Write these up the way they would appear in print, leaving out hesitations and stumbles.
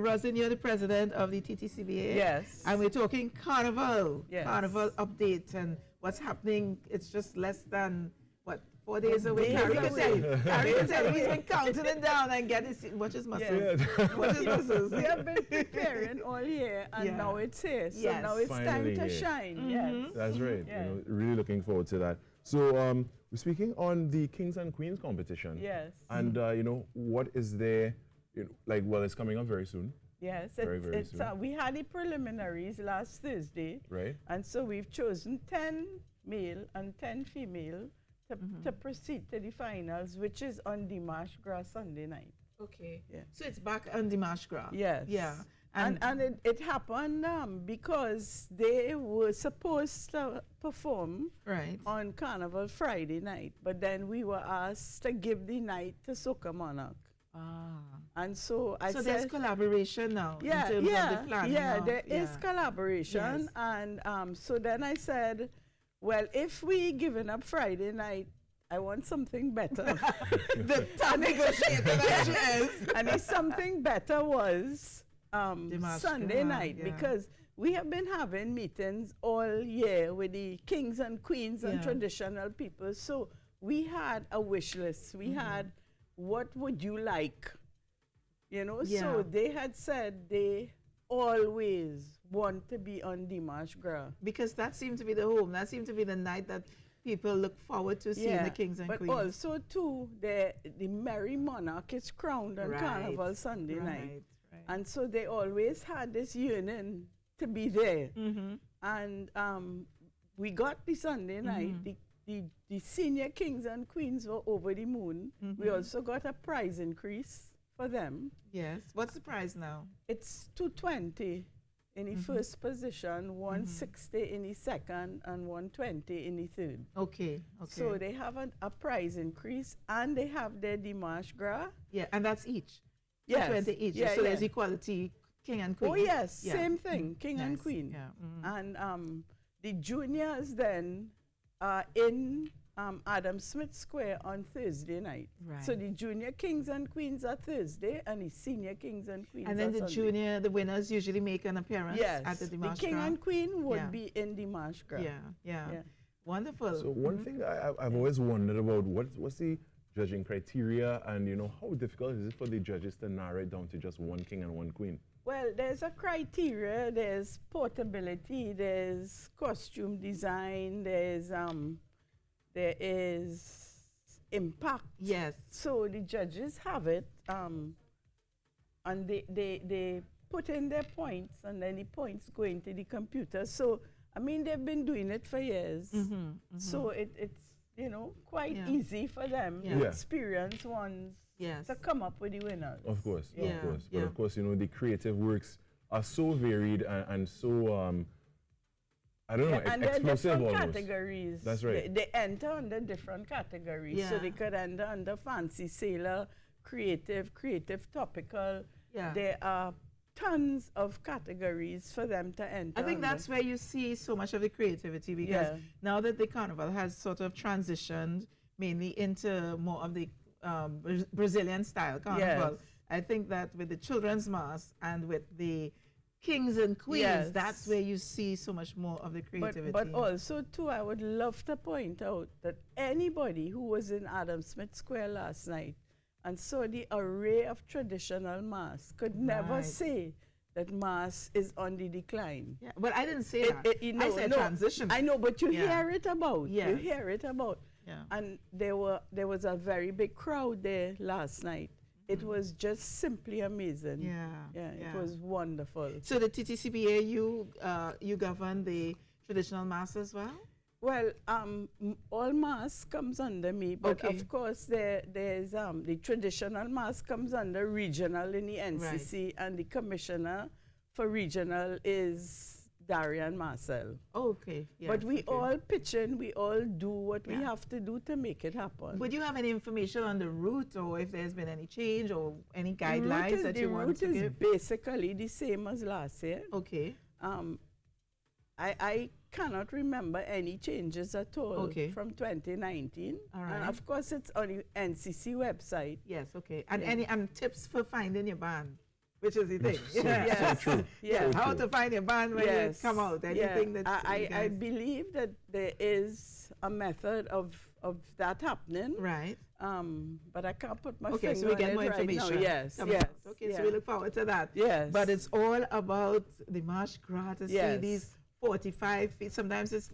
Rosalind, you're the president of the TTCBA. Yes. And we're talking Carnival. Yes. Carnival update and what's happening. It's just less than, what, 4 days away? Days Carrie can away. tell you. Carrie can tell you. He's been counting it down and getting, watch his muscles. Yes. Watch his muscles. We have been preparing all year, and Yeah. now it's here. So Yes. now it's Finally time to here. shine. Yes. That's right. Yeah. You know, really looking forward to that. So we're speaking on the Kings and Queens competition. Yes. And you know, what is there? You know, like, well, it's coming up very soon, Yes. Very, very it's, soon. we had the preliminaries last Thursday, right? and so we've chosen 10 male and 10 female to proceed to the finals, which is on Dimanche Gras Sunday night. Okay. Yeah. So it's back on Dimanche Gras. Yes. Yeah. And it happened because they were supposed to perform Right. on Carnival Friday night, but then we were asked to give the night to Soca Monarch. Ah. And so I So said, there's collaboration now yeah, in terms yeah, of the planning. yeah, of- there is collaboration. Yes. And so then I said, well, if we given up Friday night, I want something better. The top negotiator that she is. And if something better was Dimanche Sunday Gras, night, yeah. because we have been having meetings all year with the kings and queens and Yeah. traditional people. So we had a wish list. We had, what would you like? You know, Yeah. so they had said they always want to be on Dimanche Gras. Because that seemed to be the home. That seemed to be the night that people look forward to seeing the kings and but queens. also too, the Merry Monarch is crowned on Right, Carnival Sunday night. Right. And so they always had this yearning to be there. Mm-hmm. And we got the Sunday night. The senior kings and queens were over the moon. We also got a prize increase for them. Yes. What's the prize now? It's 220 in the first position, 160 in the second, and 120 in the third. Okay. So they have a prize increase, and they have their Dimanche Gras. Yeah, and that's each. Yes. 20 each. Yeah, so yeah. there's equality, king and queen. Oh yes, Yeah. same thing, king and Nice. queen. Yeah. And the juniors then are in Adam Smith Square on Thursday night. Right. So the junior kings and queens are Thursday, and the senior kings and queens And then are the Sunday. junior, the winners usually make an appearance Yes, at the the Dimanche king Gras. and queen would Yeah. be in Dimanche Gras. Yeah. Yeah. Wonderful. So one thing I've always wondered about, what's the judging criteria, and you know, how difficult is it for the judges to narrow it down to just one king and one queen? Well, there's a criteria. There's portability. There's costume design. There is impact. Yes. So the judges have it, and they put in their points, and then the points go into the computer. So I mean, they've been doing it for years. So it's quite Yeah. easy for them, Yeah. the Yeah. experienced ones, Yes. to come up with the winners. Of course, Yeah. of course. But Yeah. of course, you know, the creative works are so varied and so, I don't know, And there are explosive different almost. categories. That's right. They enter under different categories. So Yeah. they could enter under fancy sailor, creative topical. Yeah. There are tons of categories for them to enter. I think under. that's where you see so much of the creativity, because Yeah. now that the carnival has sort of transitioned mainly into more of the Brazilian style carnival, Yes. I think that with the children's mass and with the kings and queens, Yes. that's where you see so much more of the creativity. But also, too, I would love to point out that anybody who was in Adam Smith Square last night and saw the array of traditional masks could never Right. say that mass is on the decline. yeah, but I didn't say that. You I know, said no, transition. I know, but you Yeah. hear it about. You Yes. hear it about. Yeah. And there was a very big crowd there last night. It was just simply amazing. Yeah, Yeah, yeah. it was wonderful. So the TTCBA, you govern the traditional mass as well? Well, all mass comes under me, but Okay. of course there's the traditional mass comes under regional in the NCC, and the commissioner for regional is Darian Marcel. Okay. Yes, But we okay. all pitch in, we all do what we Yeah. have to do to make it happen. Would you have any information on the route, or if there's been any change, or any guidelines that you want to The route is give? basically the same as last year. Okay. I cannot remember any changes at all Okay. from 2019. All And right. of course, it's on the NCC website. Yes. Okay. And Yeah. any tips for finding your band? which is the thing. So true. Yes. How to find your band when you come out, anything that I believe that there is a method of that happening. Right. But I can't put my Okay, finger so we on get it more right information. now. Yes, coming yes. out. Okay, so we look forward to that. Yes. But it's all about the marsh gras to see Yes. these 45 feet, sometimes it's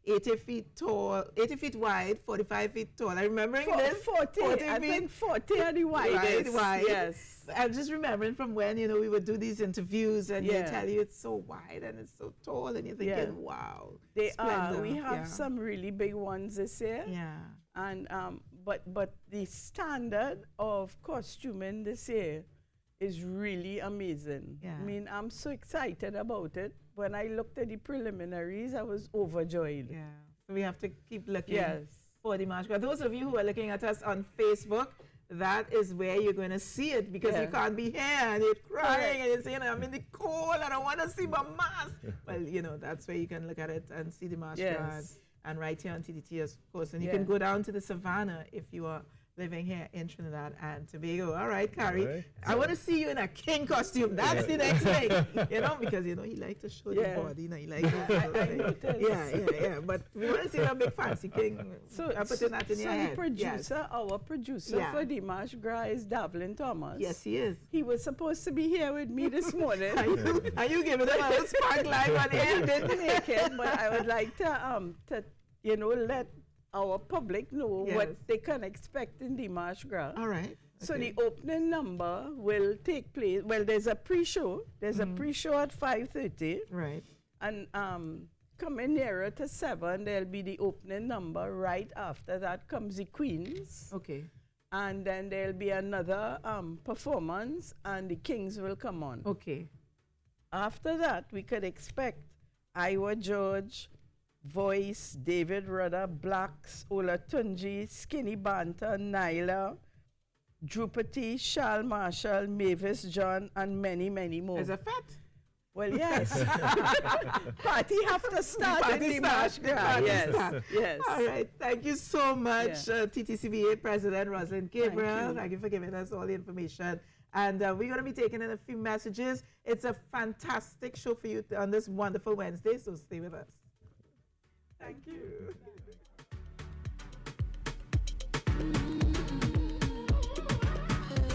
80 feet tall, 80 feet wide, 45 feet tall. I'm remembering this. 40 I feet. think 40 are the widest. Wide. Yes. I'm just remembering from when, we would do these interviews and they tell you it's so wide and it's so tall and you're thinking, wow. They are. splendor. We have some really big ones this year. Yeah. And but the standard of costuming this year is really amazing. Yeah. I mean, I'm so excited about it. When I looked at the preliminaries, I was overjoyed. Yeah. So we have to keep looking Yes. for the marsh gras. Those of you who are looking at us on Facebook, that is where you're going to see it because you can't be here and you're crying and you're saying, I'm in the cold, I don't want to see my mask. Well, that's where you can look at it and see the marsh gras. And right here on TTT, of course. And you can go down to the savannah if you are living here in Trinidad and Tobago. All right, Carrie. Right. I want to see you in a king costume. That's the next thing. Because, he likes to show the body. He likes to Yeah. But we want to see a big fancy king. So I'm putting that in your head. Our producer for the Marsh Gras is Davlin Thomas. Yes, he is. He was supposed to be here with me this morning. Are you giving him a little spark live on air? Didn't make it, but I would like to let our public know what they can expect in the Marsh Gras. All right. So the opening number will take place. Well, there's a pre-show. There's a pre-show at 5:30. Right. And coming nearer to 7, there'll be the opening number. Right after that comes the Queens. Okay. And then there'll be another performance, and the Kings will come on. Okay. After that, we could expect Iowa George, Voice, David Rudder, Blacks, Ola Tunji, Skinny Banter, Nyla, Drupati, Shal Marshall, Mavis John, and many, many more. Is a fat? Well, yes. Party have to start in the Marsh Gras. Yes. All right. Thank you so much, TTCBA President Rosalind Gabriel. Thank you for giving us all the information. And we're going to be taking in a few messages. It's a fantastic show for you on this wonderful Wednesday, so stay with us. Thank you.